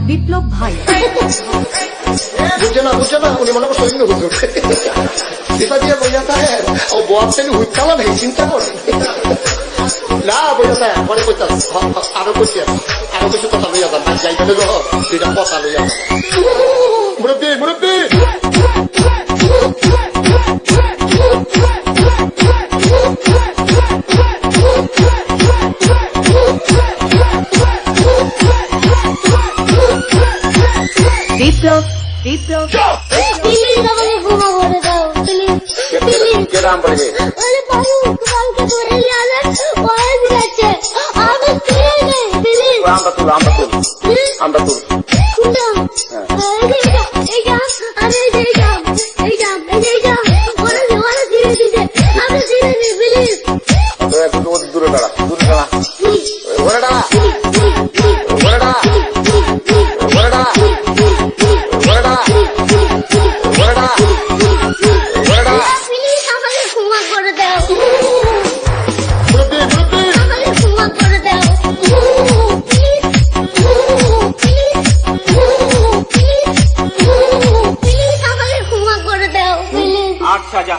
বিপ্লব ভাই বুঝছে না উনি মনে করছে অন্য হুজুর এটা দিয়ে বইয়া সাহেব ও বয়ার থেকে হুইকালা নেই চিন্তা করে না বইয়া সাহেব পরে কইতাম আরো কইছি আরো কিছু কথা লইয়া যান যাইতে দুইটা কথা লইয়া মুরব্বী বিপ্লব দূরে দাঁড়া আচ্ছা যা